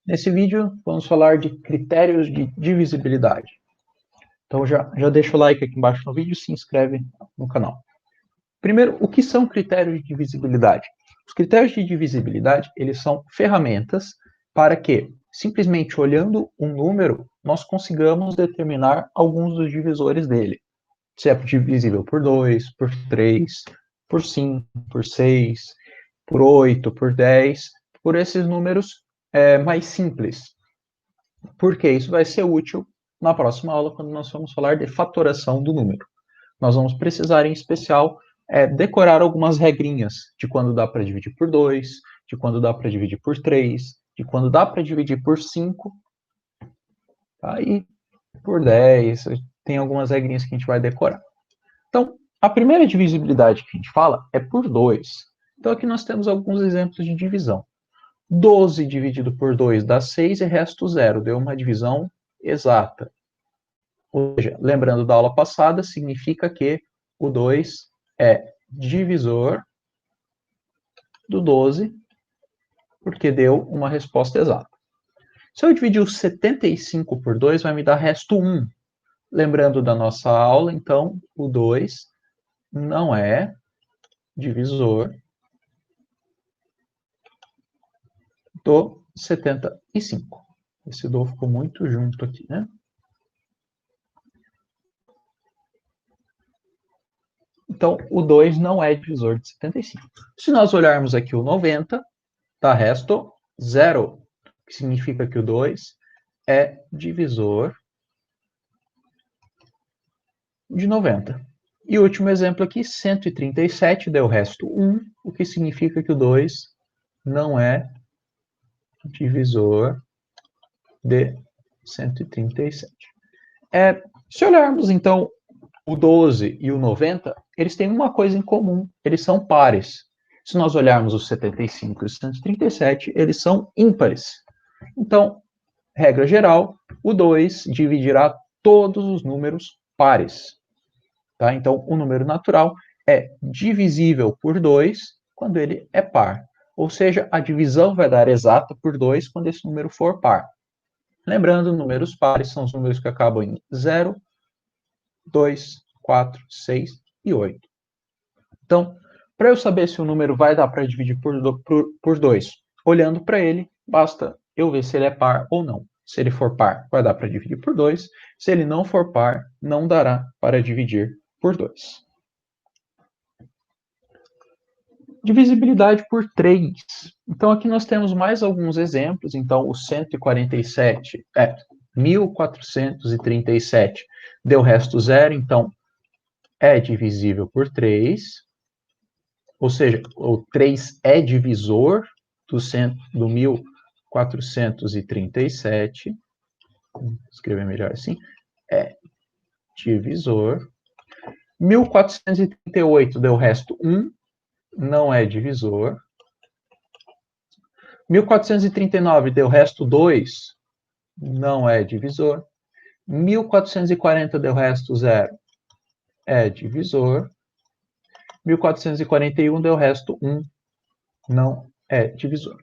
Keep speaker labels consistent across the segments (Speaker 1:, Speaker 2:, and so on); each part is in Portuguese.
Speaker 1: Nesse vídeo, vamos falar de critérios de divisibilidade. Então, já deixa o like aqui embaixo no vídeo e se inscreve no canal. Primeiro, o que são critérios de divisibilidade? Os critérios de divisibilidade, eles são ferramentas para que, simplesmente olhando um número, nós consigamos determinar alguns dos divisores dele. Se é divisível por 2, por 3, por 5, por 6, por 8, por 10, por esses números mais simples. Porque isso vai ser útil na próxima aula, quando nós vamos falar de fatoração do número. Nós vamos precisar, em especial, decorar algumas regrinhas de quando dá para dividir por 2, de quando dá para dividir por 3, de quando dá para dividir por 5, tá? E por 10, tem algumas regrinhas que a gente vai decorar. Então, a primeira divisibilidade que a gente fala é por 2. Então, aqui nós temos alguns exemplos de divisão. 12 dividido por 2 dá 6 e resto 0. Deu uma divisão exata. Ou seja, lembrando da aula passada, significa que o 2 é divisor do 12, porque deu uma resposta exata. Se eu dividir o 75 por 2, vai me dar resto 1. Lembrando da nossa aula, então, o 2 não é divisor do 75. Esse do ficou muito junto aqui, né? Então, o 2 não é divisor de 75. Se nós olharmos aqui o 90, dá resto 0, que significa que o 2 é divisor de 90. E o último exemplo aqui, 137, deu resto 1, o que significa que o 2 não é divisor de 137. Se olharmos, então, o 12 e o 90, eles têm uma coisa em comum, eles são pares. Se nós olharmos os 75 e os 137, eles são ímpares. Então, regra geral, o 2 dividirá todos os números pares. Tá? Então, o número natural é divisível por 2 quando ele é par. Ou seja, a divisão vai dar exata por 2 quando esse número for par. Lembrando, números pares são os números que acabam em 0, 2, 4, 6 e 8. Então, para eu saber se o número vai dar para dividir por 2, olhando para ele, basta eu ver se ele é par ou não. Se ele for par, vai dar para dividir por 2. Se ele não for par, não dará para dividir por 2. Divisibilidade por 3. Então, aqui nós temos mais alguns exemplos. Então, o 1437 deu resto 0. Então, é divisível por 3. Ou seja, o 3 é divisor do 1437. Vou escrever melhor assim. É divisor. 1438 deu resto 1. Não é divisor. 1439 deu resto 2. Não é divisor. 1440 deu resto 0. É divisor. 1441 deu resto 1. Não é divisor.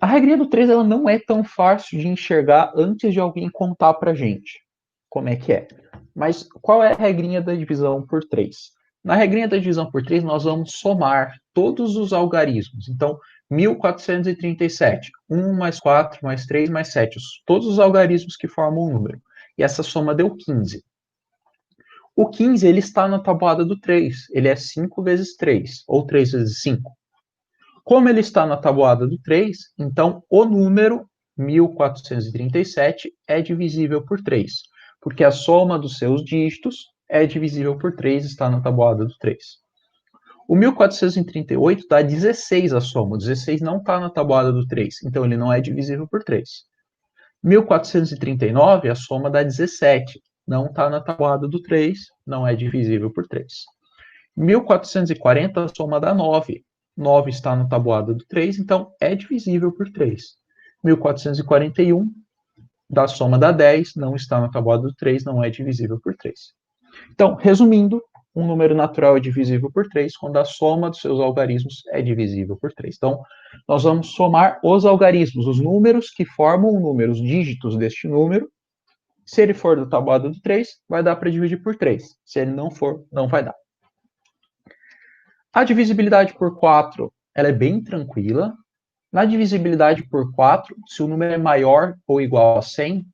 Speaker 1: A regrinha do 3 ela não é tão fácil de enxergar antes de alguém contar pra gente como é que é. Mas qual é a regrinha da divisão por 3? Na regrinha da divisão por 3, nós vamos somar todos os algarismos. Então, 1437, 1 mais 4 mais 3 mais 7, todos os algarismos que formam o número. E essa soma deu 15. O 15 ele está na tabuada do 3, ele é 5 vezes 3, ou 3 vezes 5. Como ele está na tabuada do 3, então o número 1437 é divisível por 3, porque a soma dos seus dígitos é divisível por 3, está na tabuada do 3. O 1438 dá 16 a soma, o 16 não está na tabuada do 3, então ele não é divisível por 3. 1439, a soma dá 17, não está na tabuada do 3, não é divisível por 3. 1440, a soma dá 9, 9 está na tabuada do 3, então é divisível por 3. 1441, da soma dá 10, não está na tabuada do 3, não é divisível por 3. Então, resumindo, um número natural é divisível por 3 quando a soma dos seus algarismos é divisível por 3. Então, Nós vamos somar os algarismos, os números que formam o número, os dígitos deste número. Se ele for da tabuada do 3, vai dar para dividir por 3. Se ele não for, não vai dar. A divisibilidade por 4, ela é bem tranquila. Na divisibilidade por 4, se o número é maior ou igual a 100,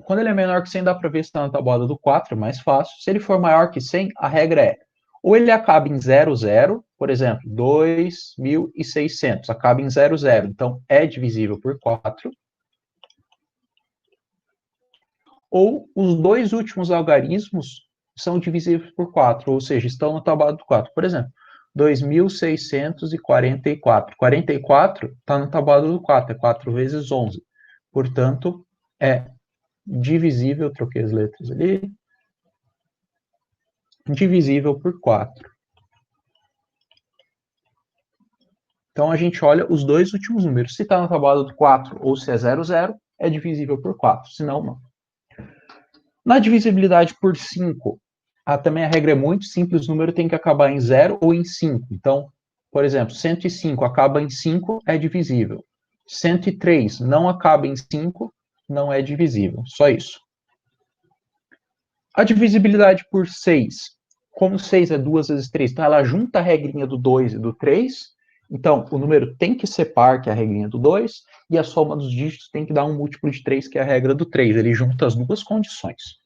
Speaker 1: quando ele é menor que 100, dá para ver se está na tabuada do 4, é mais fácil. Se ele for maior que 100, a regra é, ou ele acaba em 00, por exemplo, 2.600, acaba em 00, então é divisível por 4. Ou os dois últimos algarismos são divisíveis por 4, ou seja, estão na tabuada do 4. Por exemplo, 2.644. 44 está na tabuada do 4, é 4 vezes 11. Portanto, é divisível, troquei as letras ali, divisível por 4. Então, a gente olha os dois últimos números. Se está na tabuada do 4 ou se é 00, é divisível por 4, senão não. Na divisibilidade por 5, também a regra é muito simples, o número tem que acabar em 0 ou em 5. Então, por exemplo, 105 acaba em 5, é divisível. 103 não acaba em 5, não é divisível. Só isso. A divisibilidade por 6, como 6 é 2 vezes 3, então ela junta a regrinha do 2 e do 3, então o número tem que ser par, que é a regrinha do 2, e a soma dos dígitos tem que dar um múltiplo de 3, que é a regra do 3. Ele junta as duas condições.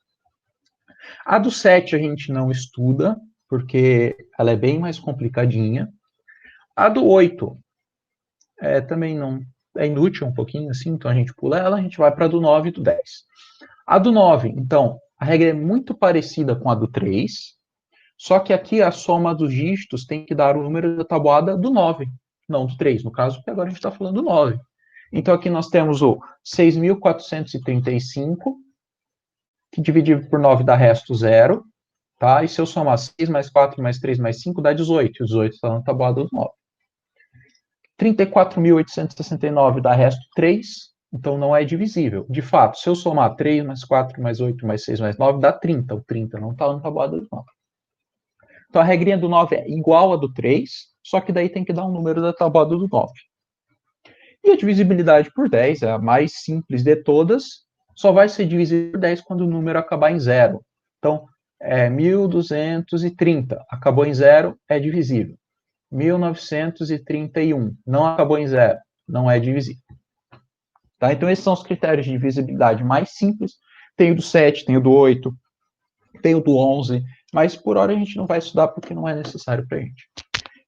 Speaker 1: A do 7 a gente não estuda, porque ela é bem mais complicadinha. A do 8 também não é inútil um pouquinho assim, então a gente pula ela, a gente vai para a do 9 e do 10. A do 9, então, a regra é muito parecida com a do 3, só que aqui a soma dos dígitos tem que dar o número da tabuada do 9, não do 3, no caso, porque agora a gente está falando do 9. Então aqui nós temos o 6.435, que dividido por 9 dá resto 0, tá? E se eu somar 6 mais 4 mais 3 mais 5 dá 18, e 18 está na tabuada do 9. 34.869 dá resto 3, então não é divisível. De fato, se eu somar 3 mais 4 mais 8 mais 6 mais 9 dá 30, o 30 não está na tabuada do 9. Então a regrinha do 9 é igual a do 3, só que daí tem que dar um número da tabuada do 9. E a divisibilidade por 10 é a mais simples de todas, só vai ser divisível por 10 quando o número acabar em 0. Então, 1.230, acabou em 0, é divisível. 1931, não acabou em 0, não é divisível. Tá? Então, esses são os critérios de divisibilidade mais simples. Tem o do 7, tem o do 8, tem o do 11, mas por hora a gente não vai estudar porque não é necessário para a gente.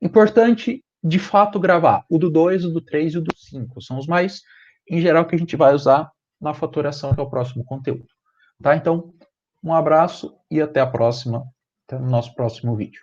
Speaker 1: Importante, de fato, gravar o do 2, o do 3 e o do 5. São os mais, em geral, que a gente vai usar na fatoração, que é o próximo conteúdo. Tá? Então, um abraço e até a próxima, até o nosso próximo vídeo.